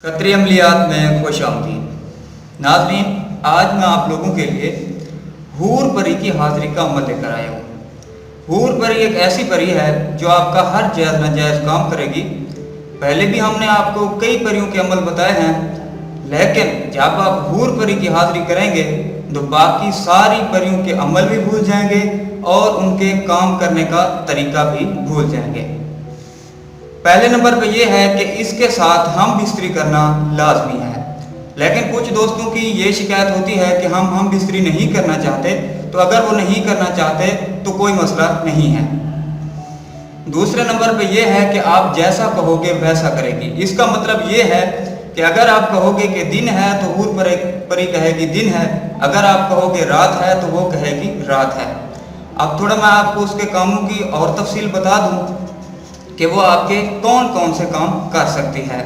قطری عملیات میں خوش آمدید ناظرین، آج میں آپ لوگوں کے لیے حور پری کی حاضری کا عمل لے کر آیا ہوں۔ حور پری ایک ایسی پری ہے جو آپ کا ہر جائز ناجائز کام کرے گی۔ پہلے بھی ہم نے آپ کو کئی پریوں کے عمل بتائے ہیں، لیکن جب آپ حور پری کی حاضری کریں گے تو باقی ساری پریوں کے عمل بھی بھول جائیں گے اور ان کے کام کرنے کا طریقہ بھی بھول جائیں گے۔ پہلے نمبر پہ یہ ہے کہ اس کے ساتھ ہم بستری کرنا لازمی ہے، لیکن کچھ دوستوں کی یہ شکایت ہوتی ہے کہ ہم بستری نہیں کرنا چاہتے، تو اگر وہ نہیں کرنا چاہتے تو کوئی مسئلہ نہیں ہے۔ دوسرے نمبر پہ یہ ہے کہ آپ جیسا کہو گے ویسا کرے گی۔ اس کا مطلب یہ ہے کہ اگر آپ کہو گے کہ دن ہے تو حور پری کہے گی دن ہے، اگر آپ کہو گے رات ہے تو وہ کہے گی رات ہے۔ اب تھوڑا میں آپ کو اس کے کاموں کی اور تفصیل بتا دوں کہ وہ آپ کے کون کون سے کام کر سکتی ہے۔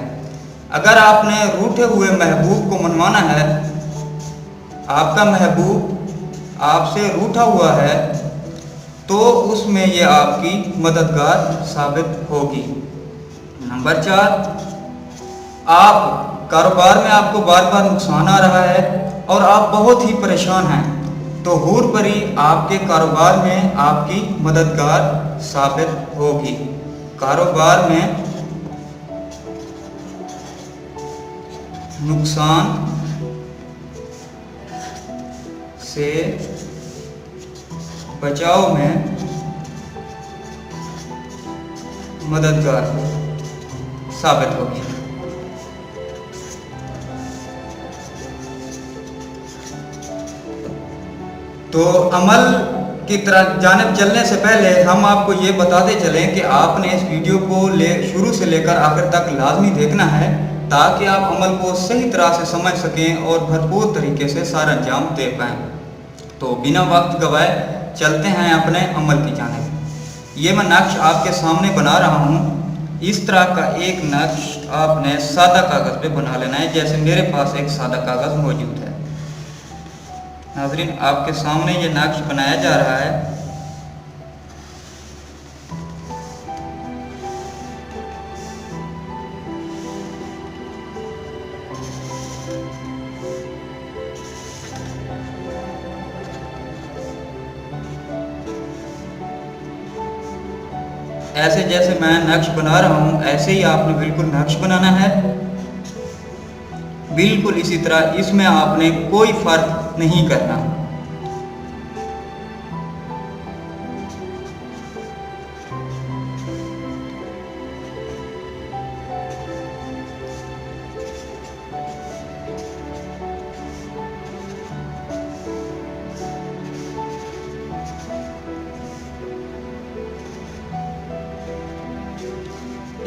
اگر آپ نے روٹھے ہوئے محبوب کو منوانا ہے، آپ کا محبوب آپ سے روٹھا ہوا ہے، تو اس میں یہ آپ کی مددگار ثابت ہوگی۔ نمبر 4، آپ کاروبار میں آپ کو بار بار نقصان آ رہا ہے اور آپ بہت ہی پریشان ہیں، تو حور پری آپ کے کاروبار میں آپ کی مددگار ثابت ہوگی۔ کاروبار میں نقصان سے بچاؤ میں مددگار ثابت ہوگی۔ تو عمل کی طرح جانب چلنے سے پہلے ہم آپ کو یہ بتاتے چلیں کہ آپ نے اس ویڈیو کو شروع سے لے کر آخر تک لازمی دیکھنا ہے، تاکہ آپ عمل کو صحیح طرح سے سمجھ سکیں اور بھرپور طریقے سے سارا انجام دے پائیں۔ تو بنا وقت گوائے چلتے ہیں اپنے عمل کی جانب۔ یہ میں نقش آپ کے سامنے بنا رہا ہوں۔ اس طرح کا ایک نقش آپ نے سادہ کاغذ پہ بنا لینا ہے، جیسے میرے پاس ایک سادہ کاغذ موجود ہے۔ ناظرین، آپ کے سامنے یہ نقش بنایا جا رہا ہے۔ ایسے جیسے میں نقش بنا رہا ہوں ایسے ہی آپ نے بالکل نقش بنانا ہے، بالکل اسی طرح۔ اس میں آپ نے کوئی فرق نہیں کرنا۔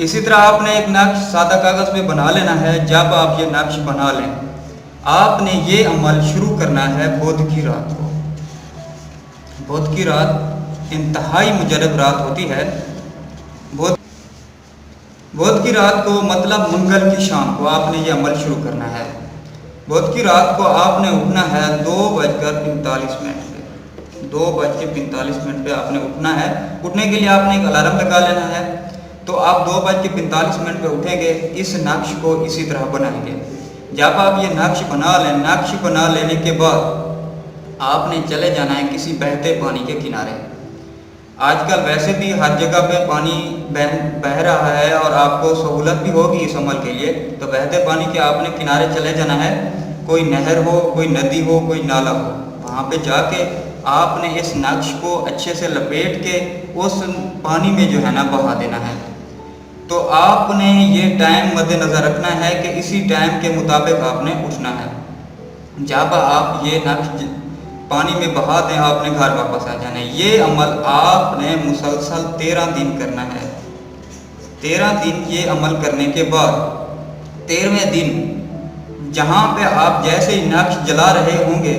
اسی طرح آپ نے ایک نقش سادہ کاغذ پہ بنا لینا ہے۔ جب آپ یہ نقش بنا لیں، آپ نے یہ عمل شروع کرنا ہے بدھ کی رات کو۔ بدھ کی رات انتہائی مجرب رات ہوتی ہے۔ بدھ کی رات کو مطلب منگل کی شام کو آپ نے یہ عمل شروع کرنا ہے۔ بدھ کی رات کو آپ نے اٹھنا ہے 2:45 پہ۔ 2:45 پہ آپ نے اٹھنا ہے۔ اٹھنے کے لیے آپ نے ایک الارم لگا لینا ہے۔ تو آپ 2:45 پہ اٹھیں گے، اس نقش کو اسی طرح بنائیں گے۔ جب آپ یہ نقش بنا لیں، نقش بنا لینے کے بعد آپ نے چلے جانا ہے کسی بہتے پانی کے کنارے۔ آج کل ویسے بھی ہر جگہ پہ پانی بہہ رہا ہے اور آپ کو سہولت بھی ہوگی اس عمل کے لیے، تو بہتے پانی کے آپ نے کنارے چلے جانا ہے۔ کوئی نہر ہو، کوئی ندی ہو، کوئی نالا ہو، وہاں پہ جا کے آپ نے اس نقش کو اچھے سے لپیٹ کے اس پانی میں جو ہے نا بہا دینا ہے۔ تو آپ نے یہ ٹائم مد نظر رکھنا ہے کہ اسی ٹائم کے مطابق آپ نے اٹھنا ہے۔ جب آپ یہ نقش پانی میں بہا دیں، آپ نے گھر واپس آ جانا ہے۔ یہ عمل آپ نے مسلسل 13 دن کرنا ہے۔ 13 دن یہ عمل کرنے کے بعد 13ویں دن جہاں پہ آپ جیسے ہی نقش جلا رہے ہوں گے،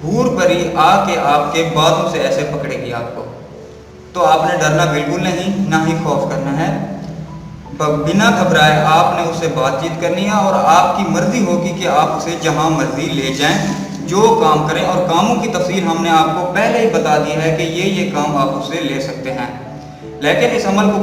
حور پری آ کے آپ کے بازو سے ایسے پکڑے گی آپ کو۔ تو آپ نے ڈرنا بالکل نہیں، نہ ہی خوف کرنا ہے۔ بنا گھبرائے آپ نے اس سے بات چیت کرنی ہے اور آپ کی مرضی ہوگی کہ آپ اسے جہاں مرضی لے جائیں، جو کام کریں۔ اور کاموں کی تفصیل ہم نے آپ کو پہلے ہی بتا دی ہے کہ یہ کام آپ اسے لے سکتے ہیں، لیکن اس عمل کو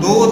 2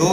2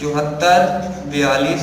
74 42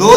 2